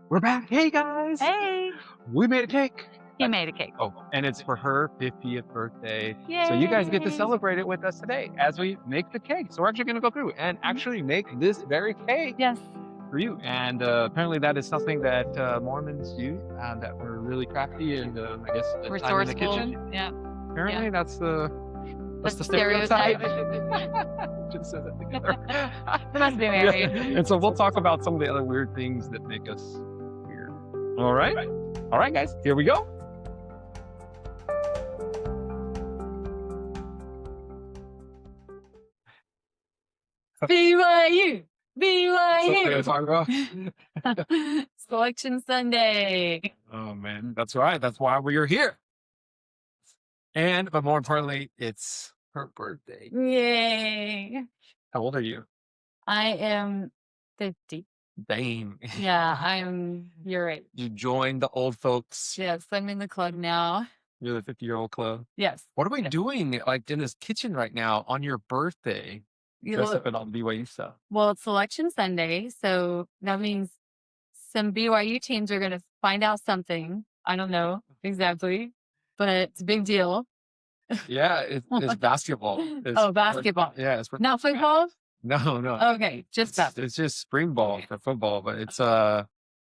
We're back. Hey guys, Hey, we made a cake. he made a cake. Oh, and it's for her 50th birthday. So you guys get to Yay! celebrate it with us today as we make the cake. So we're actually going to go through and actually make this very cake Yes, for you. And apparently that is something that Mormons do, that we're really crafty and I guess the time in the resourceful. kitchen. Yeah, Apparently that's the that's the stereotype. stereotype. Just said that together. We must be married. And so we'll talk about some of the other weird things that make us weird. All right. All right, guys, here we go. BYU, Something to BYU. talk about. Selection Sunday. Oh man, that's right. That's why we're here. But more importantly, it's her birthday. Yay! How old are you? I am 50. Dang. Yeah, I'm your age. You joined the old folks. Yes, I'm in the club now. You're the 50-year-old club. Yes. What are we doing like in this kitchen right now on your birthday? Dressed up in all the BYU stuff. Well, it's Selection Sunday, so that means some BYU teams are going to find out something. I don't know exactly, but it's a big deal. Yeah, it's basketball. Basketball. Yeah, it's Not football? no. Okay, just basketball. It's just spring ball for football, but it's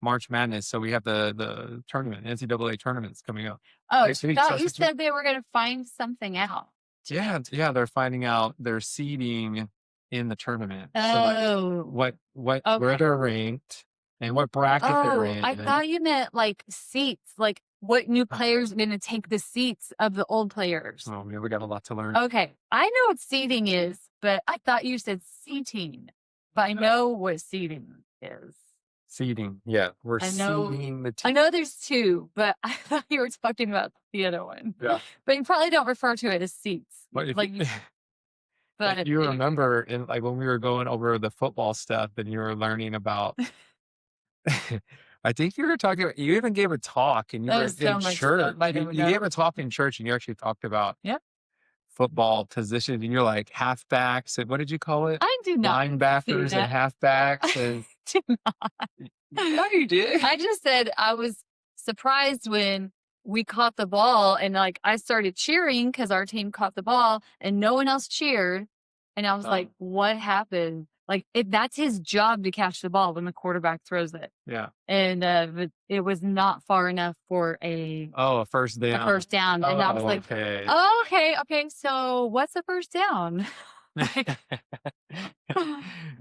March Madness, so we have the tournament, NCAA tournaments coming up. Oh, next week, thought so you said they were going to find something out. Yeah, they're finding out their seeding in the tournament. So Oh, like, where they're ranked and what bracket they're in. I thought you meant like seats, like what new players are going to take the seats of the old players. Oh man, we got a lot to learn. Okay, I know what seating is, but I thought you said seating. But I know what seating is. Seeding, yeah, we're seeding the team. I know there's two, but I thought you were talking about the other one. Yeah, but you probably don't refer to it as seats. but if, Like, if you remember, in like when we were going over the football stuff, and you were learning about. I think you were talking about, you even gave a talk and you were in church. You gave a talk in church and you actually talked about football positions and you're like halfbacks and what did you call it? I do not. Linebackers and halfbacks. And do not. Yeah, you did. I just said I was surprised when we caught the ball and like I started cheering because our team caught the ball and no one else cheered. And I was like, what happened? Like that's his job to catch the ball when the quarterback throws it. Yeah. And but it was not far enough for a first down. A first down. And I was like, okay. Oh, okay. So what's the first down?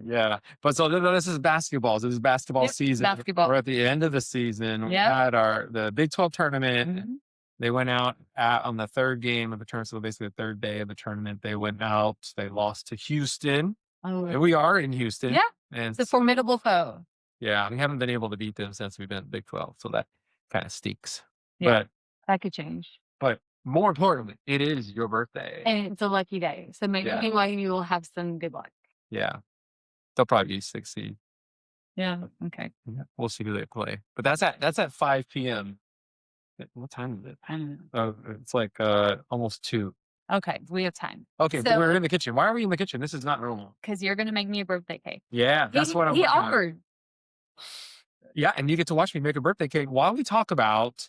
Yeah. But so this is basketball. This is basketball season. Basketball. We're at the end of the season. We had the Big 12 tournament. Mm-hmm. They went out on the third game of the tournament. So basically the third day of the tournament, they went out. They lost to Houston. Oh, and we are in Houston. Yeah. And it's a formidable foe. Yeah. We haven't been able to beat them since we've been at Big 12. So that kind of stinks. Yeah. But that could change. But more importantly, it is your birthday. And it's a lucky day. So maybe you will have some good luck. Yeah. They'll probably be 6 seed. Yeah. Okay. Yeah. We'll see who they play. But that's at 5 p.m. What time is it? I don't know. It's like almost 2. Okay, we have time. Okay, so we're in the kitchen. Why are we in the kitchen? This is not normal. Because you're going to make me a birthday cake. Yeah, that's what I'm He offered. Yeah, and you get to watch me make a birthday cake while we talk about,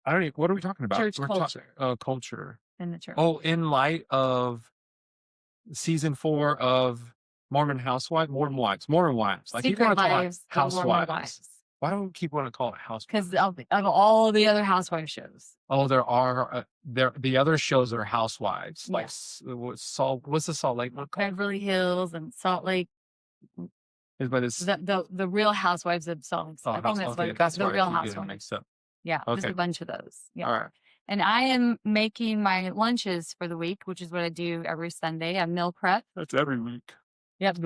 what are we talking about? Church culture. Culture. In the church. Oh, in light of season 4 of Mormon Wives. Like Secret people want to call it Lives, Housewives. Why do people want to call it Housewives? Because of all the other housewife shows. Oh, there are the other shows are Housewives, like what's the Salt Lake one called? Beverly Hills and Salt Lake. But it's the Real Housewives of Salt Lake. I think that's like the Real Housewives. Yeah, there's a bunch of those. Yeah. All right. And I am making my lunches for the week, which is what I do every Sunday. I meal prep. That's every week. Yep.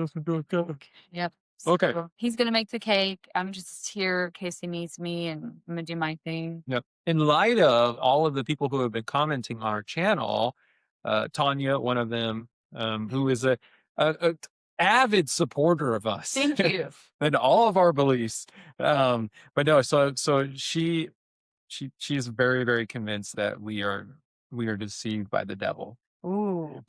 Yep. Okay. So he's going to make the cake. I'm just here in case he needs me and I'm going to do my thing. Yep. In light of all of the people who have been commenting on our channel, Tanya, one of them, who is a avid supporter of us. Thank you. And all of our beliefs. But no, so she's very, very convinced that we are deceived by the devil. Ooh.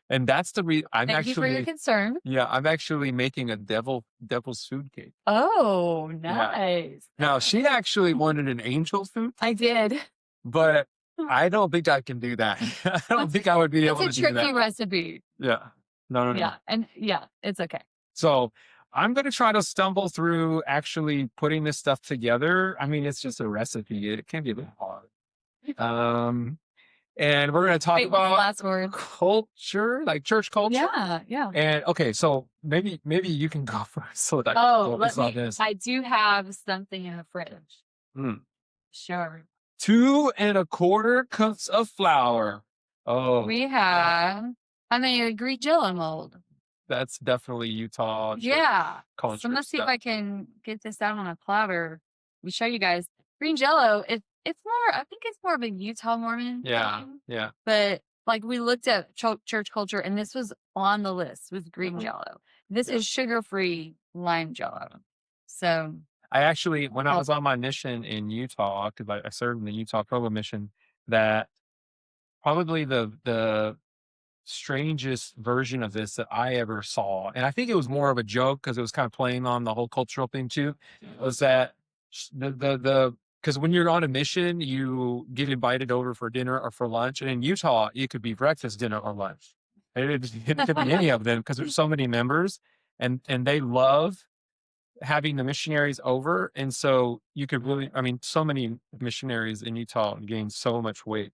And that's the reason Thank you for your concern. I'm actually making a devil's food cake. Oh, Yeah. nice. Now, she actually wanted an angel food, I did. but I don't think I can do that. I don't think I would be able to It's a do tricky that. recipe. Yeah. No. Yeah. And yeah, it's okay. So I'm going to try to stumble through actually putting this stuff together. I mean, it's just a recipe. It can be a bit hard. And we're going to talk about last word. culture, like church culture. Yeah. And okay, so maybe you can go first so that I do have something in the fridge. Mm. Sure. 2 1/4 cups of flour. Oh, We have, a Greek Jello mold. that's definitely Utah Yeah. culture So let's see if stuff. I can get this out on a platter. Let me show you guys. Green Jello, it's more, I think it's more of a Utah Mormon thing. Yeah. But like we looked at church culture and this was on the list with green Jello. This is sugar-free lime Jello. So I actually, when I was on my mission in Utah, because I served in the Utah Provo mission, that probably the strangest version of this that I ever saw, and I think it was more of a joke because it was kind of playing on the whole cultural thing too, was that the because when you're on a mission, you get invited over for dinner or for lunch, and in Utah, it could be breakfast, dinner, or lunch. It could be any of them because there's so many members, and they love having the missionaries over, and so you could really, I mean, so many missionaries in Utah gained so much weight.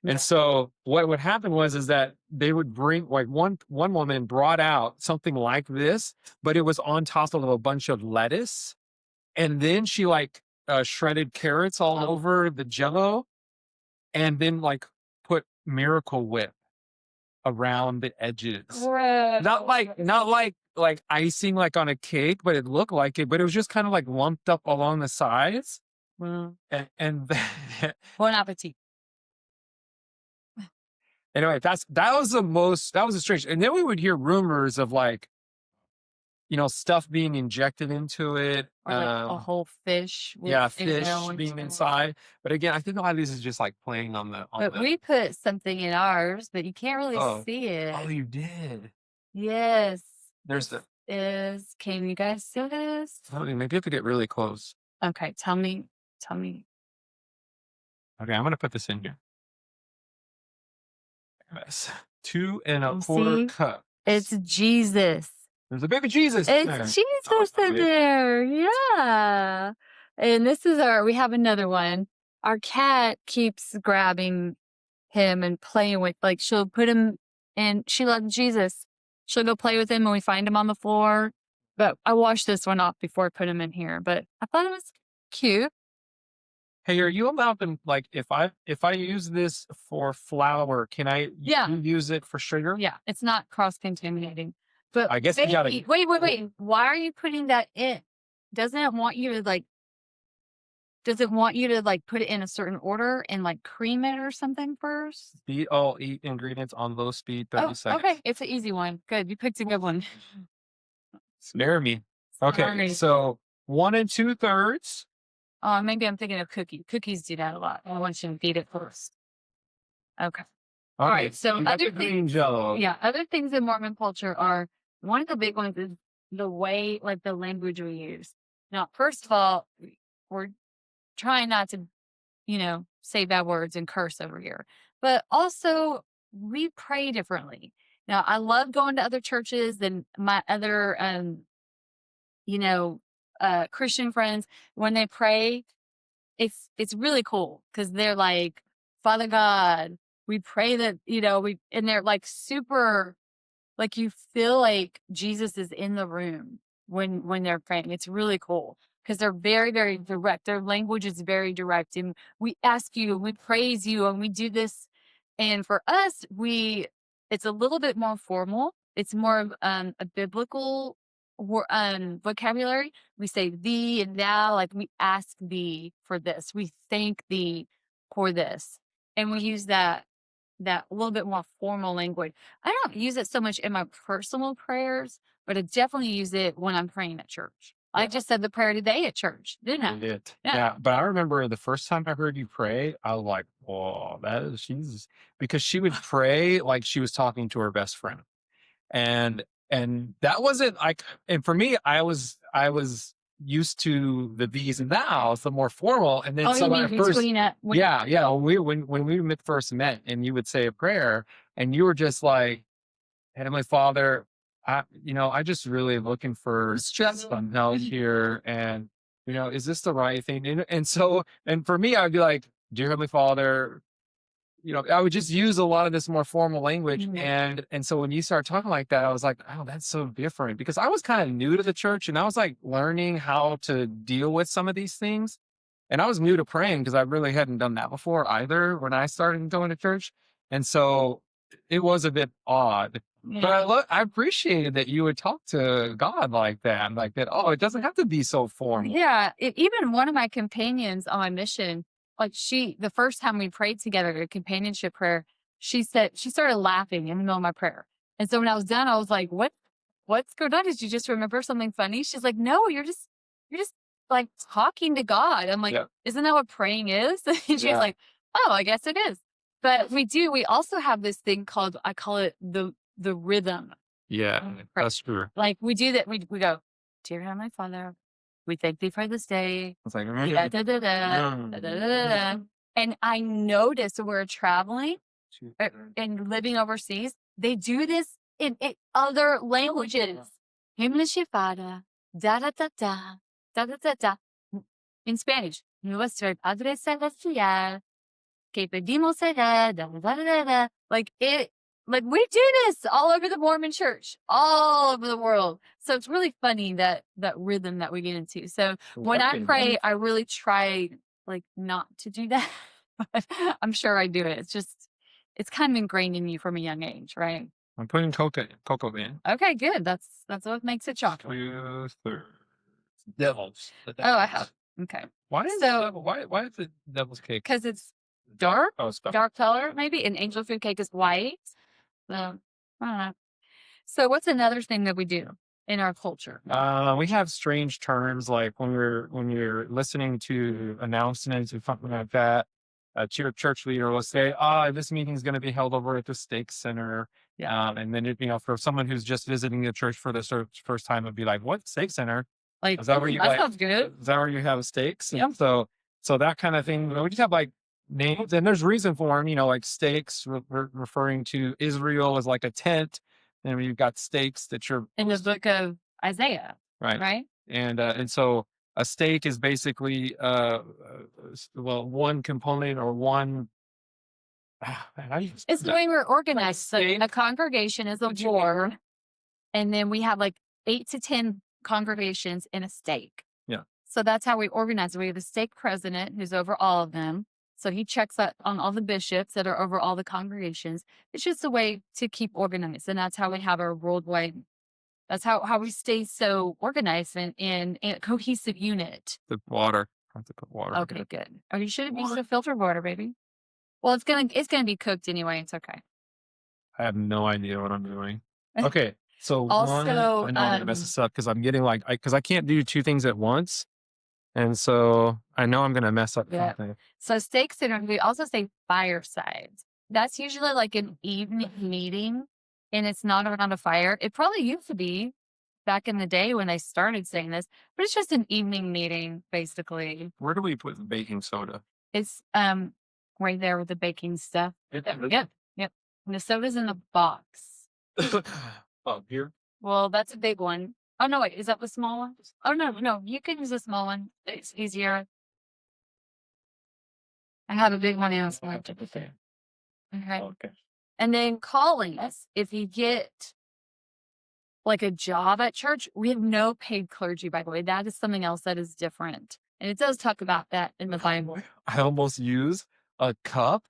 And so what would happen is that they would bring, like, one woman brought out something like this, but it was on top of a bunch of lettuce, and then she shredded carrots all over the Jello, and then put Miracle Whip around the edges. Not like icing like on a cake, but it looked like it, but it was just kind of like lumped up along the sides. Well, And bon appetit. anyway, that was the strange. And then we would hear rumors of stuff being injected into it. Or a whole fish. Fish being inside. But again, I think a lot of this is just like playing on the. But we put something in ours, but you can't really see it. Oh, you did. Yes. There's can you guys see this? Oh, maybe you have to get really close. Okay, tell me. Okay, I'm gonna put this in here. Yes. 2 1/4 cups. It's Jesus. There's a baby Jesus. It's Jesus in there. Yeah. And this is we have another one. Our cat keeps grabbing him and playing with, she'll put him in, she loves Jesus. She'll go play with him and we find him on the floor. But I washed this one off before I put him in here. But I thought it was cute. Hey, are you allowed to, if I use this for flour, can I use it for sugar? Yeah, it's not cross-contaminating. But I guess you gotta wait. Why are you putting that in? Does it want you to put it in a certain order and cream it or something first? Beat all 8 ingredients on low speed 30 seconds. Okay, it's an easy one. Good, you picked a good one. Snare me. Okay, so 1 2/3. Maybe I'm thinking of cookies do that a lot. I want you to beat it first. Okay. All right. So other things, other things in Mormon culture are, one of the big ones is the way, the language we use. Now, first of all, we're trying not to, say bad words and curse over here, but also we pray differently. Now, I love going to other churches than my other, Christian friends. When they pray, it's really cool because they're like, Father God, we pray that, and they're super, you feel like Jesus is in the room when they're praying. It's really cool because they're very, very direct. Their language is very direct. And we ask you, we praise you, and we do this. And for us, it's a little bit more formal. It's more of a biblical vocabulary. We say thee and thou, we ask thee for this. We thank thee for this. And we use that a little bit more formal language. I don't use it so much in my personal prayers, but I definitely use it when I'm praying at church. I just said the prayer today at church, didn't I? You did. Yeah. Yeah. But I remember the first time I heard you pray, I was like, whoa, she's because she would pray like she was talking to her best friend. And that wasn't like, and for me, I was used to the these and thous, the more formal. And then Oh, so you when I mean first, between that? yeah, when we first met, and you would say a prayer, and you were just like, Heavenly Father, I just really looking for some help here, and is this the right thing? And so, and for me, I'd be like, Dear Heavenly Father, I would just use a lot of this more formal language. Mhm. And so when you start talking like that, I was like, oh, that's so different, because I was kind of new to the church, and I was like learning how to deal with some of these things. And I was new to praying because I really hadn't done that before either when I started going to church. And so it was a bit odd. But I appreciated that you would talk to God like that, like that. Oh, it doesn't have to be so formal. Yeah, even one of my companions on my mission, like the first time we prayed together, a companionship prayer, she started laughing in the middle of my prayer. And so when I was done, I was like, what's going on? Did you just remember something funny? She's like, no, you're just like talking to God. I'm like, Yeah. isn't that what praying is? And she's Yeah. like, oh, I guess it is. But we also have this thing called, I call it the rhythm. Yeah, that's true. Like we do that. We go, Dear Heavenly Father, we thank thee for this day. It's like, Da, da, da, da, da, da, da, da. And I noticed when we're traveling and living overseas, they do this in other languages. Himmlische Vater, da da da da, da da da da. In Spanish, Nuestro Padre Celestial, que pedimos será, da da da da da. Like we do this all over the Mormon church, all over the world. So it's really funny that rhythm that we get into. So when I pray, I really try like not to do that. But I'm sure I do it. It's kind of ingrained in you from a young age, right? I'm putting cocoa in. Okay, good. That's what makes it chocolate. 2/3 devils. Oh, I have. Okay. Why is the devil's cake? Because it's dark, Oh, it's dark color, maybe. And angel food cake is white. So, I don't know. So what's another thing that we do in our culture? We have strange terms like when you're listening to announcements or something like that. A church leader will say, this meeting is going to be held over at the Stake Center. Yeah. And then for someone who's just visiting the church for the first time, it'd be like, what Stake Center? Like, Is that where you that sounds good. Is that where you have stakes? Yep. So that kind of thing. We just have like names, and there's reason for them. Like stakes referring to Israel as like a tent, and you've got stakes that you're in the book of Isaiah, right? And so a stake is basically one component or one. It's the way we're organized. So a congregation is a board, and then we have like 8 to 10 congregations in a stake. Yeah. So that's how we organize. We have a stake president who's over all of them. So he checks out on all the bishops that are over all the congregations. It's just a way to keep organized. And that's how we have our worldwide. That's how we stay so organized and in a cohesive unit. The water. I have to put water. Okay, good. Oh, you should have used the filtered water, baby. Well, it's gonna be cooked anyway. It's okay. I have no idea what I'm doing. Okay. So also, I know I'm gonna mess this up because I'm getting because I can't do two things at once. And so I know I'm going to mess up something. So stake center, we also say firesides. That's usually like an evening meeting, and it's not around a fire. It probably used to be back in the day when they started saying this, but it's just an evening meeting, basically. Where do we put the baking soda? It's right there with the baking stuff. Yep. And the soda's in the box. Oh, here? Well, that's a big one. Oh, no, wait. Is that the small one? Oh, no. You can use the small one. It's easier. I have a big one and a small one. Okay. And then callings. If you get like a job at church, we have no paid clergy, by the way. That is something else that is different. And it does talk about that in the Bible. I almost use a cup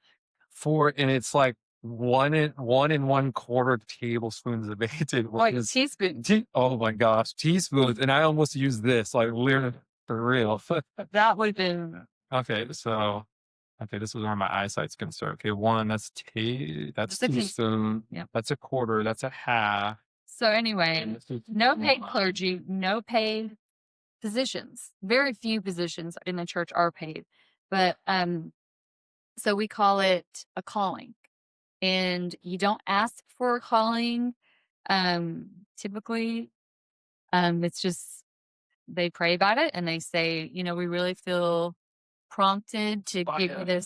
and it's like 1 1/4 tablespoons of baking. Like a teaspoon. Oh my gosh, teaspoons. And I almost use this, like literally for real. That would have been. Okay, so this is where my eyesight's concerned. Okay, that's a teaspoon. Yeah. That's a quarter. That's a half. So anyway, no paid clergy, no paid positions. Very few positions in the church are paid, but so we call it a calling, and you don't ask for a calling. Typically, it's just they pray about it and they say, we really feel prompted to give you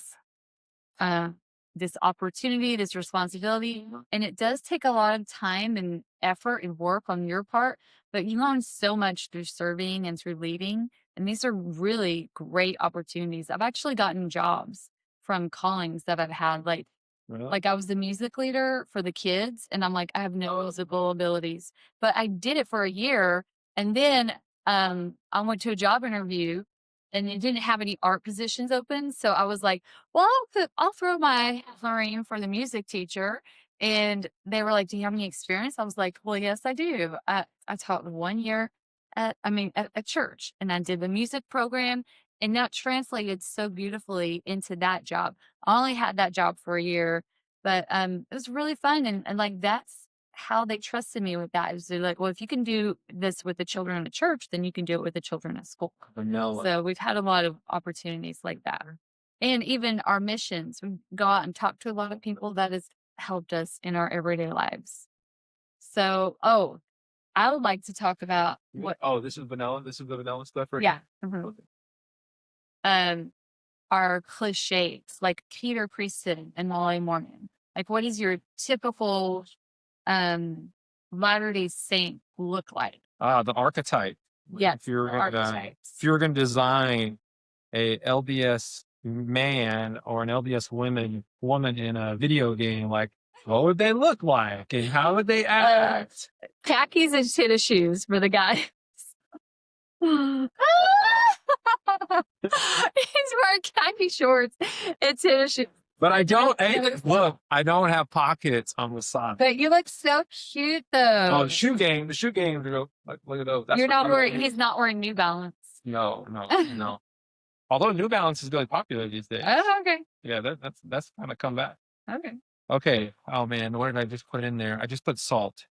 uh, this opportunity, this responsibility. And it does take a lot of time and effort and work on your part, but you learn so much through serving and through leading. And these are really great opportunities. I've actually gotten jobs from callings that I've had. Really? Like I was the music leader for the kids, and I'm like, I have no musical abilities, but I did it for a year. And then I went to a job interview and it didn't have any art positions open. So I was like, well, I'll throw my hat in the ring for the music teacher. And they were like, do you have any experience? I was like, well, yes, I do. I taught 1 year at church, and I did the music program, and that translated so beautifully into that job. I only had that job for a year, but it was really fun. And like, that's how they trusted me with that. Is they're like, well, if you can do this with the children in the church, then you can do it with the children at school. So we've had a lot of opportunities like that. And even our missions, we go out and talk to a lot of people. That has helped us in our everyday lives. So, I would like to talk about what. Oh, this is vanilla. This is the vanilla stuff right Yeah. here? Mhm. Okay. Are cliches like Peter Priesthood and Molly Mormon. Like, what is your typical Latter-day Saint look like? The archetype. Yes, If you're the gonna, archetypes. if you're going to design a LDS man or an LDS woman in a video game, like what would they look like and how would they act? Khakis and tennis shoes for the guy. He's wearing khaki shorts and tennis shoes. But I don't look. I don't have pockets on the side. But you look so cute, though. Oh, the shoe game. The shoe game. Look at those. That's You're not wearing. He's not wearing New Balance. No, no. Although New Balance is really popular these days. Oh, okay. Yeah, that's kind of come back. Okay. Okay. Oh man, what did I just put in there? I just put salt.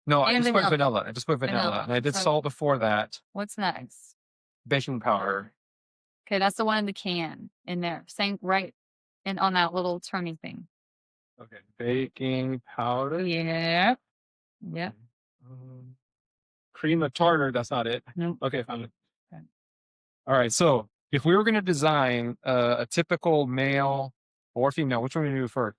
No, I And just put vanilla. I just put vanilla. And I did salt before that. What's next? Baking powder. Okay, that's the one in the can in there. Same right, and on that little turning thing. Okay, baking powder. Yeah. Yep. Cream of tartar. That's not it. Nope. Okay, found it. Okay. All right. So if we were going to design a typical male or female, which one would we do first?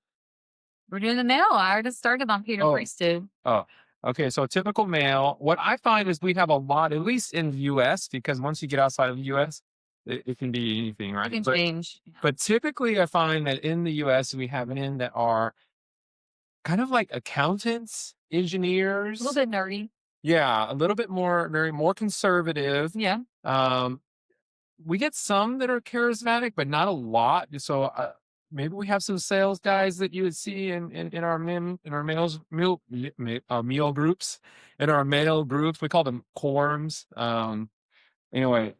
We're doing the male. I already started on Peter Priesthood. Oh, okay. So a typical male, what I find is we have a lot, at least in the US, because once you get outside of the US, it can be anything, right? It can change. But typically I find that in the US, we have men that are kind of like accountants, engineers. A little bit nerdy. Yeah, a little bit more conservative. Yeah. We get some that are charismatic, but not a lot. So maybe we have some sales guys that you would see in our meal groups. In our male groups, we call them quorums. Anyway,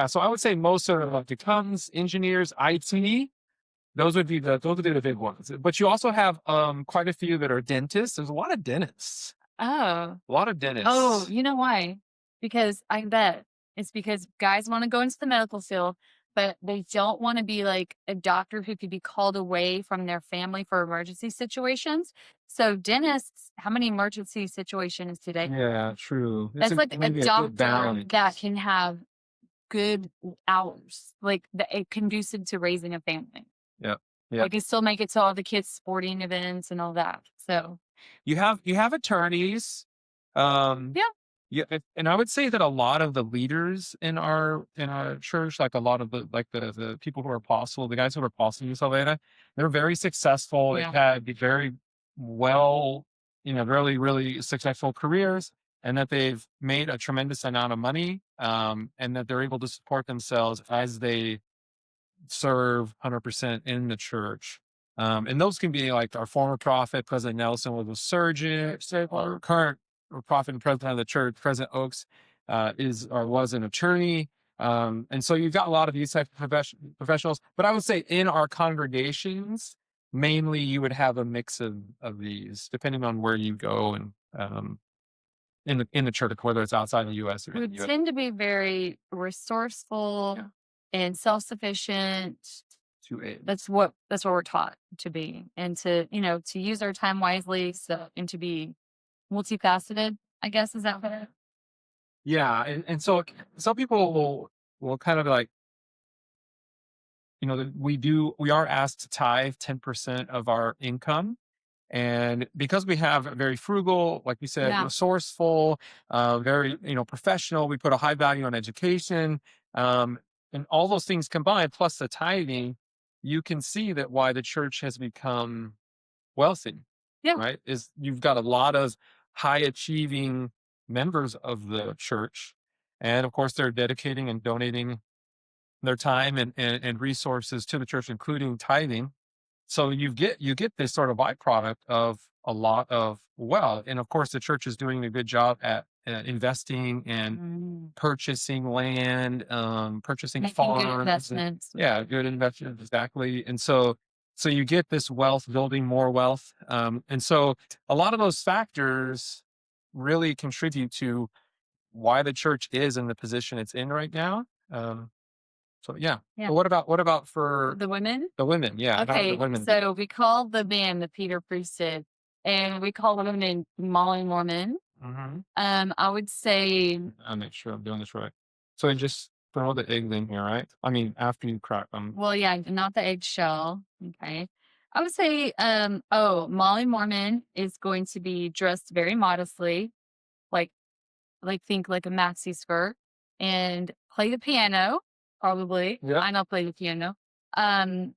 so I would say most are like accountants, engineers, IT. Those would be the big ones. But you also have quite a few that are dentists. There's a lot of dentists. Oh. A lot of dentists. Oh, you know why? Because I bet it's because guys want to go into the medical field, but they don't want to be like a doctor who could be called away from their family for emergency situations. So dentists, how many emergency situations today? Yeah, true. That's like a doctor that can have good hours, like conducive to raising a family. Yeah. Like can still make it to all the kids' sporting events and all that. So you have attorneys. Yeah, and I would say that a lot of the leaders in our church, like a lot of the people who are apostle, the guys who are apostles in Salvador, they're very successful. They've had very well, really, really successful careers, and that they've made a tremendous amount of money, and that they're able to support themselves as they serve 100% in the church. And those can be like our former prophet, President Nelson, was a surgeon. Our current prophet and president of the church, President Oaks, was an attorney. And so you've got a lot of these types of professionals. But I would say in our congregations, mainly you would have a mix of these, depending on where you go. And in the church, whether it's outside the U.S. or in We the U.S. tend to be very resourceful Yeah. and self-sufficient. To aid. That's what we're taught to be, and to to use our time wisely, and to be multifaceted. I guess is that better? Yeah, and so some people will kind of like, we are asked to tithe 10% of our income. And because we have a very frugal, like we said, Yeah. resourceful, very, professional, we put a high value on education, and all those things combined, plus the tithing, you can see that why the church has become wealthy, Yeah. right? Is you've got a lot of high achieving members of the church. And of course, they're dedicating and donating their time and resources to the church, including tithing. So you get this sort of byproduct of a lot of wealth. And of course, the church is doing a good job at investing and Mm. purchasing land, purchasing Making farms. good investments. Yeah, good investments, exactly. And so you get this wealth, building more wealth. And so a lot of those factors really contribute to why the church is in the position it's in right now. So yeah. Yeah. But what about for The women? the women? Yeah. How do the Okay, women do? so we call the band the Peter Priesthood, and we call the women Molly Mormon. Mhm. I would say, I'll make sure I'm doing this right. So then just throw the eggs in here, right? I mean, after you crack them. well, yeah, not the eggshell. Okay. I would say, Molly Mormon is going to be dressed very modestly, like think like a maxi skirt, and play the piano, probably. Yeah. I know play the piano. Um,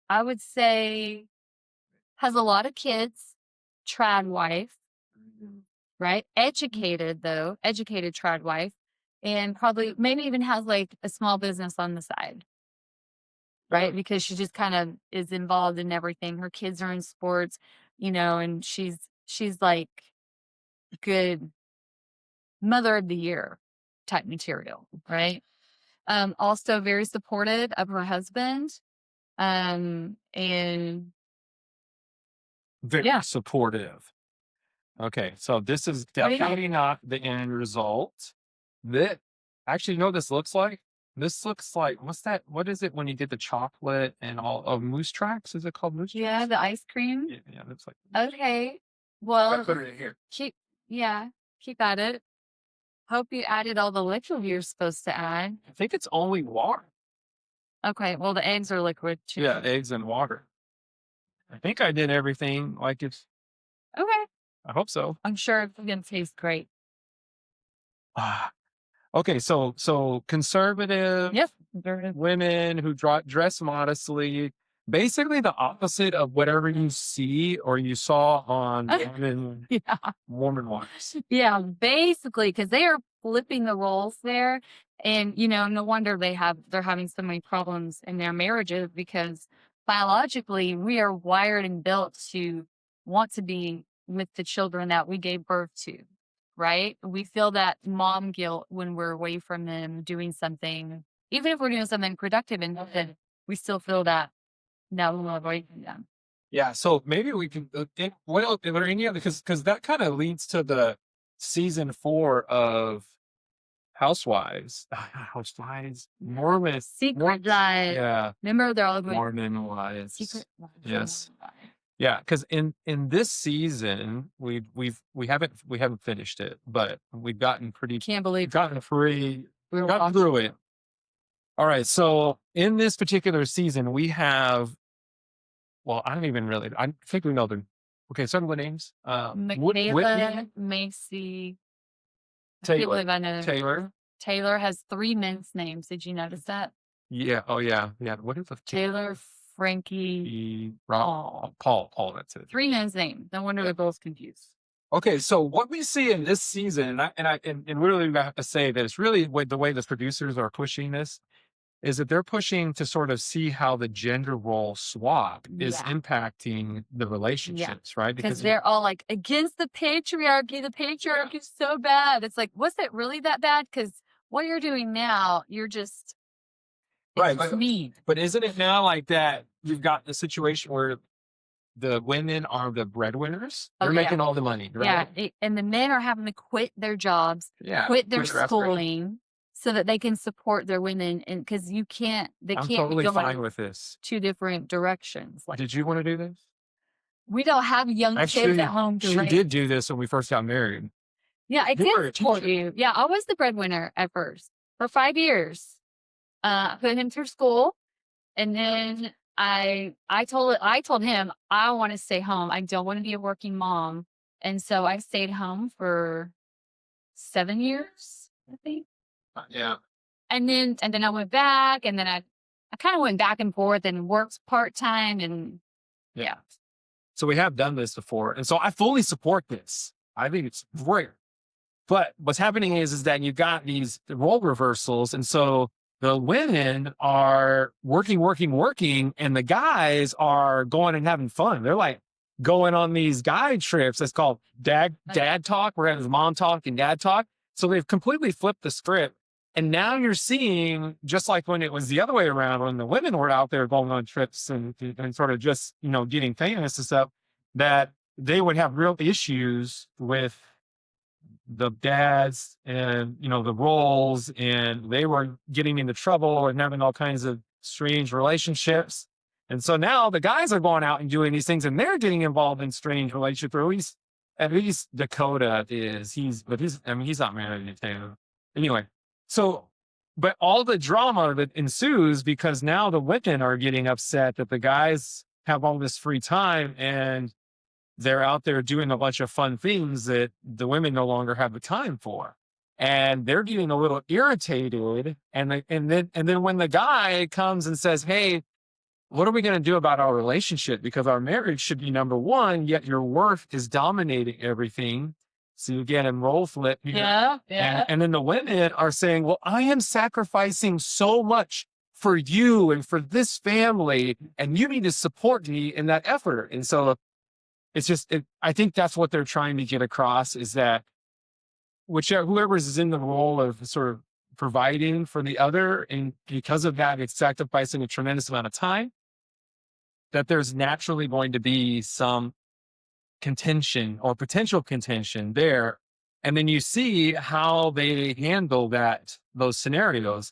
I would say has a lot of kids, trad wife, right? Educated though, educated trad wife, and probably maybe even has like a small business on the side, right? Because she just kind of is involved in everything. Her kids are in sports, and she's like good mother of the year type material, right? Also very supportive of her husband. And Very yeah. supportive. Okay, so this is What do you definitely not the end result. That actually, you know what this looks like? This looks like what's that? What is it when you get the chocolate and all of moose tracks? Is it called moose Yeah, tracks? the ice cream. Yeah, looks like. Okay. I Well, put it in here. keep yeah, keep at it. Hope you added all the liquid you're supposed to add. I think it's only water. Okay, well the eggs are liquid too. Yeah, eggs and water. I think I did everything like it's. Okay. I hope so. I'm sure it's gonna taste great. Ah, okay, so conservative Yep. women who dress modestly, basically the opposite of whatever you see or you saw on Yeah. Mormon wives. Yeah, basically, because they are flipping the roles there. And, no wonder they're having so many problems in their marriages, because biologically we are wired and built to want to be with the children that we gave birth to, right? We feel that mom guilt when we're away from them doing something, even if we're doing something productive and good, we still feel that now we want to away from them. Yeah, so maybe we can. Well, are there any other because that kind of leads to the season 4 of Housewives. Housewives, Mormon, Secret lives. yeah, Remember, they're all going Mormon wives. secret lives. Yes. Yeah, because in this season we haven't finished it, but we've gotten Can't believe gotten free we were gotten watching. through it. All right, so in this particular season, we have, well, I don't even really, I think we know them. Okay, some of the names. Whitney, Michaela, Macy. I can't Taylor, believe I know. Taylor. Taylor has 3 men's names. Did you notice that? Yeah. Oh yeah. Yeah. What is the Taylor, Frankie, Paul. Paul. That's it. 3 men's names. No wonder they're both confused. Okay, so what we see in this season, and really I have to say that it's really the way the producers are pushing this is that they're pushing to sort of see how the gender role swap is Yeah. impacting the relationships, right? Because they're all like against the patriarchy. The patriarchy is so bad. It's like, was it really that bad? Because what you're doing now, you're just right. mean. But isn't it now like that? You've got the situation where the women are the breadwinners. They're making all the money, right? Yeah. And the men are having to quit their jobs, quit their schooling so that they can support their women. And because they I'm can't totally go fine in with this. two different directions. Did you want to do this? We don't have young kids Actually, at home to she raise. did do this when we first got married. Yeah, I You were a did support teacher. you. Yeah, I was the breadwinner at first for 5 years. Put him through school, and then I told him I want to stay home. I don't want to be a working mom, and so I stayed home for 7 years, I think. Yeah. And then I went back, and then I kind of went back and forth and worked part-time, and yeah. So we have done this before. And so I fully support this. I think it's great. But what's happening is that you've got these role reversals. And so the women are working, and the guys are going and having fun. They're like going on these guy trips. It's called dad talk. We're having mom talk and dad talk. So they've completely flipped the script. And now you're seeing, just like when it was the other way around, when the women were out there going on trips and sort of just, getting famous and stuff, that they would have real issues with the dads and, the roles, and they were getting into trouble and having all kinds of strange relationships. And so now the guys are going out and doing these things, and they're getting involved in strange relationships. Or at least Dakota is. He's not married to Taylor. Anyway, so, but all the drama that ensues because now the women are getting upset that the guys have all this free time and they're out there doing a bunch of fun things that the women no longer have the time for. And they're getting a little irritated. And then when the guy comes and says, "Hey, what are we going to do about our relationship? Because our marriage should be number one, yet your work is dominating everything." So you get a role flip here. Yeah. And then the women are saying, "Well, I am sacrificing so much for you and for this family, and you need to support me in that effort." And so it's just, I think that's what they're trying to get across, is that whoever is in the role of sort of providing for the other, and because of that, it's sacrificing a tremendous amount of time, that there's naturally going to be some contention or potential contention there. And then you see how they handle those scenarios.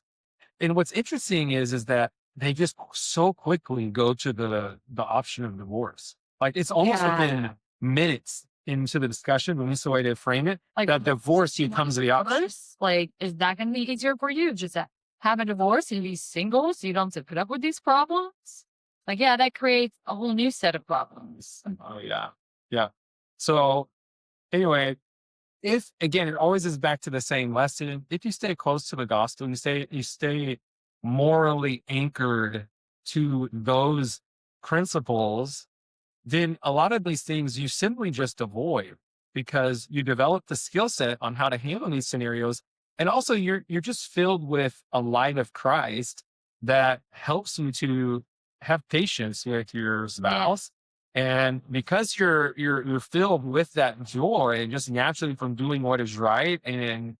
And what's interesting is that they just so quickly go to the option of divorce. Like it's almost within minutes into the discussion, when it's the way to frame it, Like, that divorce becomes the option. Like, is that going to be easier for you? Just to have a divorce and be single so you don't have to put up with these problems? Like, yeah, that creates a whole new set of problems. Oh, yeah. Yeah. So anyway, again, it always is back to the same lesson. If you stay close to the gospel, you stay morally anchored to those principles, then a lot of these things you simply just avoid, because you develop the skill set on how to handle these scenarios. And also you're just filled with a light of Christ that helps you to have patience with your spouse. And because you're filled with that joy, and just naturally from doing what is right and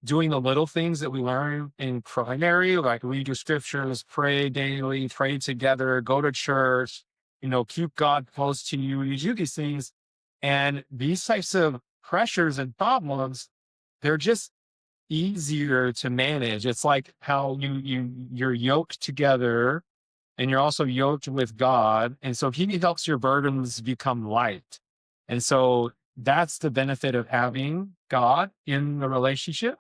doing the little things that we learn in primary, like read your scriptures, pray daily, pray together, go to church, keep God close to you. You do these things, and these types of pressures and problems, they're just easier to manage. It's like how you're yoked together, and you're also yoked with God. And so he helps your burdens become light. And so that's the benefit of having God in the relationship.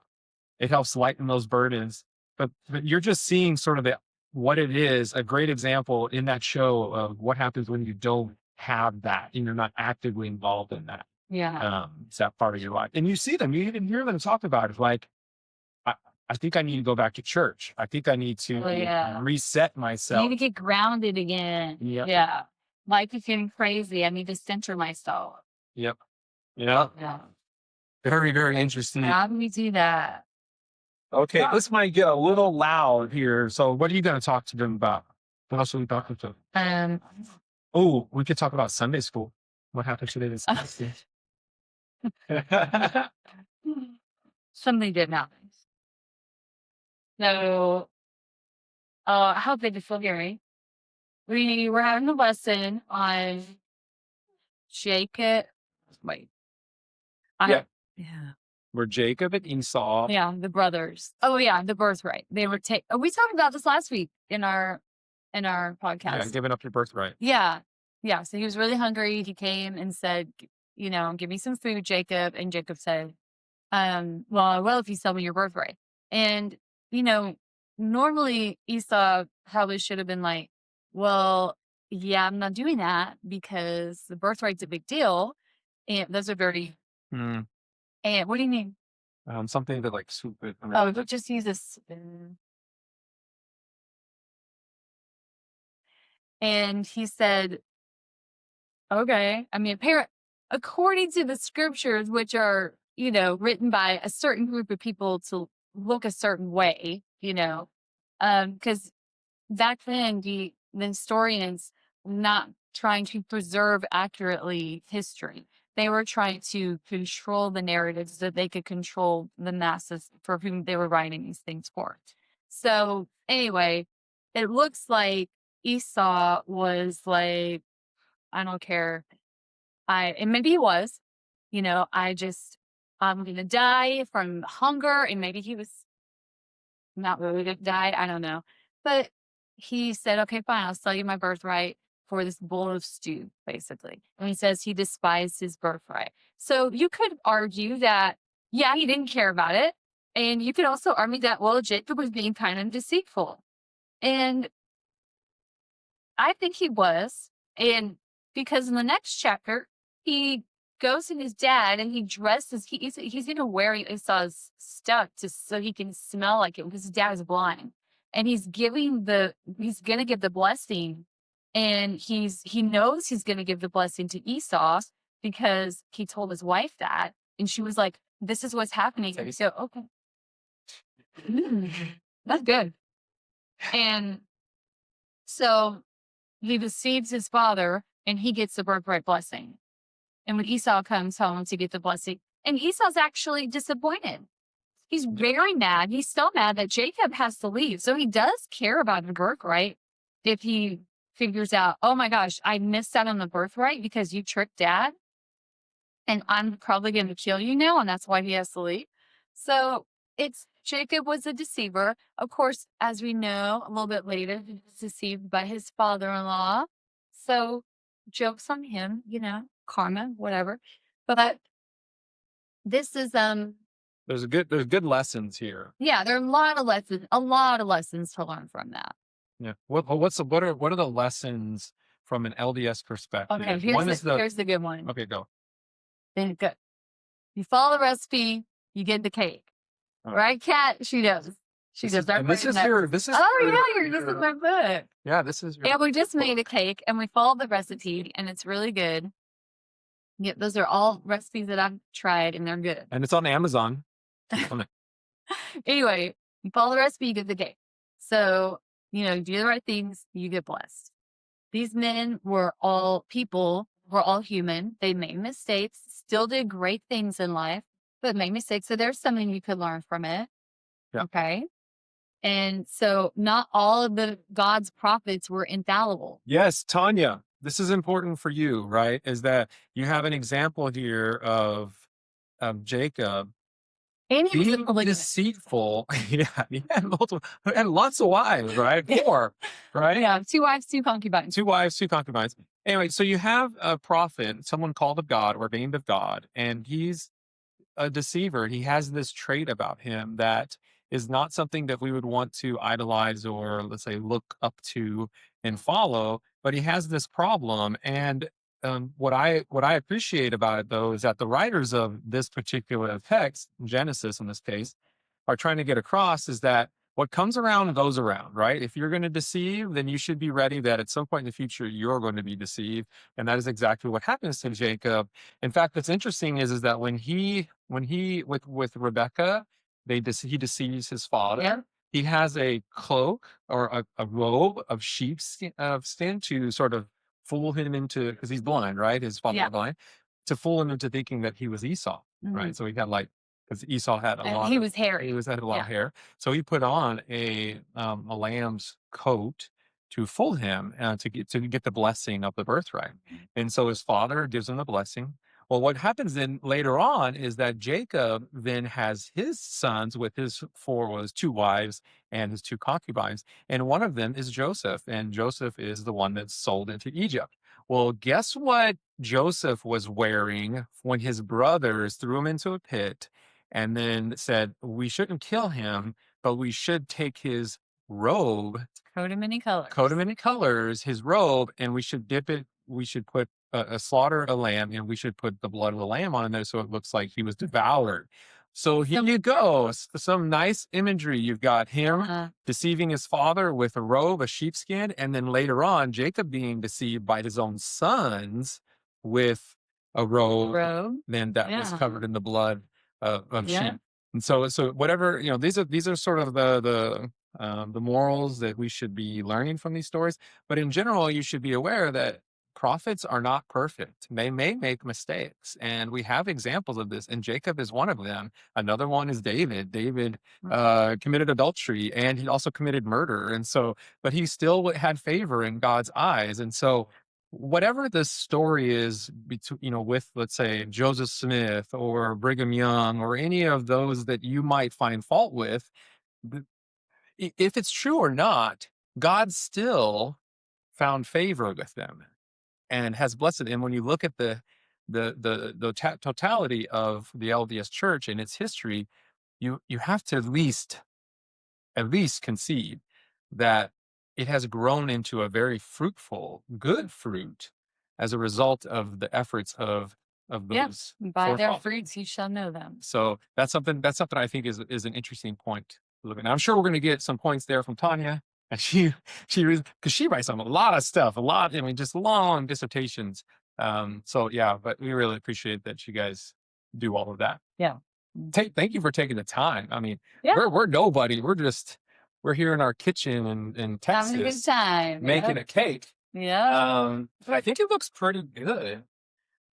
It helps lighten those burdens. But you're just seeing sort of what it is, a great example in that show of what happens when you don't have that and you're not actively involved in that. Yeah. It's that part of your life. And you see them, you even hear them talk about it. Like, I think I need to go back to church. I think I need to reset myself. I need to get grounded again. Yep. Yeah. Life is getting crazy. I need to center myself. Yep. Yeah. Very, very interesting. How do we do that? Okay, this might get a little loud here. So what are you going to talk to them about? What else are we talking to them? We could talk about Sunday school. What happened today to Sunday school? Something did not. So, I hope they just still hear me. We were having a lesson on Jacob. Wait. Yeah. Yeah. Were Jacob and Esau. Yeah, the brothers. Oh yeah, the birthright. They were we talked about this last week in our Yeah, podcast. giving up your birthright. Yeah. Yeah. So he was really hungry. He came and said, give me some food, Jacob. And Jacob said, well, I will if you sell me your birthright. And, you know, normally Esau probably should have been like, well, yeah, I'm not doing that because the birthright's a big deal. And those are very, Mm. and what do you mean? Something that like soup it. Oh, but just use this. And he said, okay. I mean, according to the scriptures, which are, written by a certain group of people to look a certain way, because back then the historians were not trying to preserve accurately history. They were trying to control the narrative so that they could control the masses for whom they were writing these things for. So anyway, it looks like Esau was like, I don't care. And maybe he was, I'm going to die from hunger. And maybe he was not really going to die. I don't know. But he said, okay, fine, I'll sell you my birthright for this bowl of stew, basically. And he says he despised his birthright. So you could argue that, yeah, he didn't care about it. And you could also argue that, well, Jacob was being kind of deceitful. And I think he was. And because in the next chapter, he goes to his dad and he dresses, he's even wearing Esau's stuff just so he can smell like it because his dad is blind. And he's going to give the blessing. And he knows he's going to give the blessing to Esau because he told his wife that. And she was like, this is what's happening. And so, okay. That's good. And so he deceives his father and he gets the birthright blessing. And when Esau comes home to get the blessing, and Esau's actually disappointed. He's very mad. He's so mad that Jacob has to leave. So he does care about the birthright if he figures out, oh my gosh, I missed out on the birthright because you tricked dad. And I'm probably going to kill you now. And that's why he has to leave. So Jacob was a deceiver. Of course, as we know, a little bit later, he was deceived by his father-in-law. So jokes on him, karma, whatever. But this is there's good lessons here. Yeah, there are a lot of lessons to learn from that. Yeah. What are the lessons from an LDS perspective? Okay, here's the good one. Okay, go. Then good. You follow the recipe, you get the cake. Right, Kat? She does. She does. This is this is my book. Yeah, this is Yeah, we just made a cake and we followed the recipe and it's really good. Yeah, those are all recipes that I've tried and they're good. And it's on Amazon. Anyway, you follow the recipe, you get the cake. So, do the right things, you get blessed. These men were all people, were all human. They made mistakes, still did great things in life, but made mistakes. So there's something you could learn from it. Yeah. Okay. And so not all of God's prophets were infallible. Yes, Tanya, this is important for you, right? Is that you have an example here of Jacob being deceitful. Yeah, he had lots of wives, right? 4, right? Yeah, 2 wives, 2 concubines. 2 wives, 2 concubines. Anyway, so you have a prophet, someone called of God, ordained of God, and he's a deceiver. He has this trait about him that is not something that we would want to idolize or, let's say, look up to and follow, but he has this problem. And what I appreciate about it, though, is that the writers of this particular text, Genesis in this case, are trying to get across is that what comes around goes around, right? If you're going to deceive, then you should be ready that at some point in the future, you're going to be deceived. And that is exactly what happens to Jacob. In fact, what's interesting is that when he with Rebecca, he deceives his father. Yeah. He has a cloak or a robe of sheepskin to sort of fool him into, because he's blind, right? His father was blind, to fool him into thinking that he was Esau, right? So he had because Esau had a lot. He was hairy. He had a lot of hair, so he put on a lamb's coat to fool him to get the blessing of the birthright. And so his father gives him the blessing. Well, what happens then later on is that Jacob then has his sons with his his two wives and his two concubines, and one of them is Joseph, and Joseph is the one that's sold into Egypt. Well, guess what Joseph was wearing when his brothers threw him into a pit and then said, "We shouldn't kill him, but we should take his robe, Coat of many colors. coat of many colors, his robe, and we should dip it. We should put slaughter a lamb, and we should put the blood of the lamb on there so it looks like he was devoured." So here you go, some nice imagery. You've got him deceiving his father with a robe, a sheepskin, and then later on, Jacob being deceived by his own sons with a robe, then that was covered in the blood of sheep. And so whatever, these are sort of the morals that we should be learning from these stories. But in general, you should be aware that prophets are not perfect. They may make mistakes, and we have examples of this, and Jacob is one of them. Another one is David. David committed adultery, and he also committed murder, and so, but he still had favor in God's eyes. And so whatever the story is between, with, let's say, Joseph Smith or Brigham Young or any of those that you might find fault with, if it's true or not, God still found favor with them and has blessed it. And when you look at the totality of the LDS Church and its history, you have to at least concede that it has grown into a very fruitful, good fruit as a result of the efforts of those. By their fruits you shall know them. So that's something I think is an interesting point to look at. Now, I'm sure we're going to get some points there from Tanya, and because she writes on a lot of stuff, just long dissertations. So yeah, but we really appreciate that you guys do all of that. Yeah. Thank you for taking the time. We're nobody. We're here in our kitchen in Texas, having a good time, making a cake. Yeah. But I think it looks pretty good.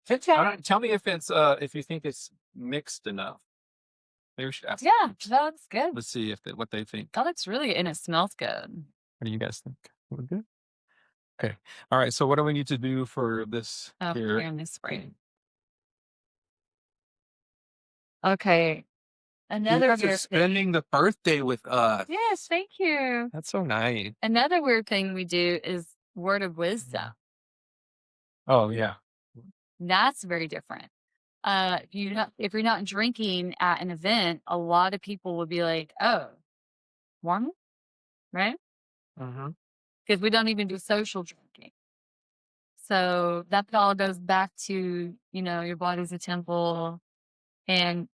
Tell me if you think it's mixed enough. Maybe we should ask. Yeah, that looks good. Let's see what they think. That looks really, and it smells good. What do you guys think? We're good. Okay. All right. So what do we need to do for this here? In this spray. Okay. Another weird spending the birthday with us. Yes, thank you. That's so nice. Another weird thing we do is word of wisdom. Oh yeah. That's very different. If you're not drinking at an event, a lot of people would be like, "Oh, Mormon," right? Because we don't even do social drinking. So that all goes back to your body's a temple, and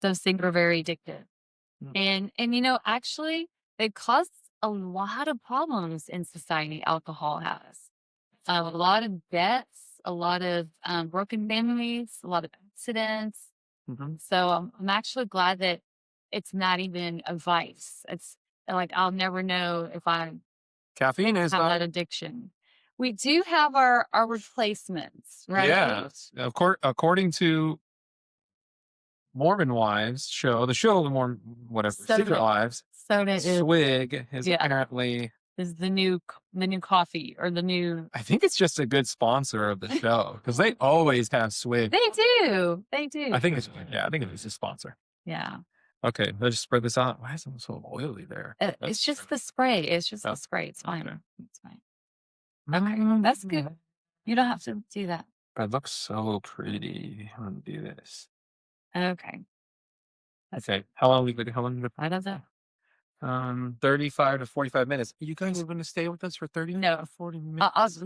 those things are very addictive. And actually, they cause a lot of problems in society. Alcohol has a lot of deaths, a lot of broken families, a lot of accidents. So I'm actually glad that it's not even a vice. It's like I'll never know if I caffeine is have that addiction. We do have our replacements, right? Yes, of course. According to Mormon Wives the show, the Mormon Secret Lives. Soda Swig is apparently is the new coffee or the new. I think it's just a good sponsor of the show because they always have Swig. They do. I think it's a sponsor. Yeah. Okay, let's just spread this out. Why is it so oily there? It's just the spray. It's just the spray. It's fine. Okay. It's fine. Okay, that's good. You don't have to do that. But it looks so pretty. I'm gonna do this. Okay. Okay. How long? I don't know. 35 to 45 minutes. You guys are going to stay with us for 30 to 40 minutes?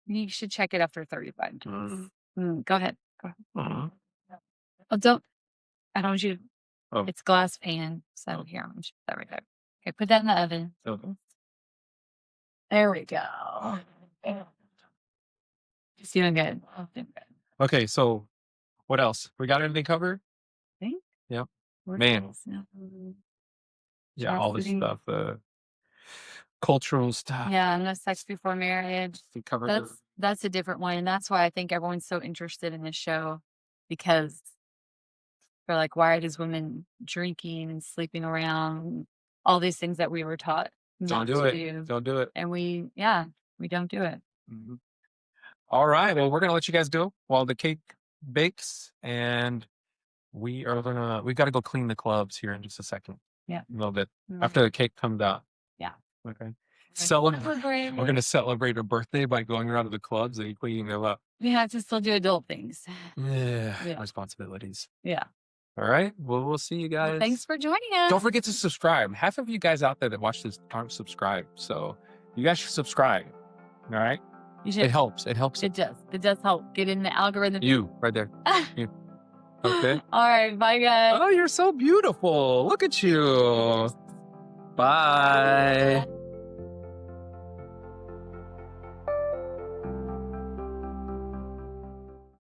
You should check it after 35 minutes. Go ahead. Oh, don't. I don't want you. Oh. It's glass pan. So here, I'm just that right there. Okay, put that in the oven. Okay. There we go. It's doing good. Okay, so what else? We got everything covered? I think. Yep. Man. Yeah, all this stuff, cultural stuff. Yeah, no sex before marriage. That's a different one. And that's why I think everyone's so interested in this show, because they're like, why are these women drinking and sleeping around? All these things that we were taught Don't do it. Don't do it. And we don't do it. Mhm. All right. Well, we're gonna let you guys go while the cake bakes, and we got to go clean the clubs here in just a second. Yeah. A little bit Right. after the cake comes out. Yeah. Okay. Celebrate. We're gonna celebrate a birthday by going around to the clubs and cleaning them up. We have to still do adult things. Yeah. Responsibilities. Yeah. All right. Well, we'll see you guys. Well, thanks for joining us. Don't forget to subscribe. Half of you guys out there that watch this aren't subscribed, so you guys should subscribe. All right. You should. It helps. It helps. It does. It does help get in the algorithm. You right there. You. Okay. All right. Bye, guys. Oh, you're so beautiful. Look at you. Bye.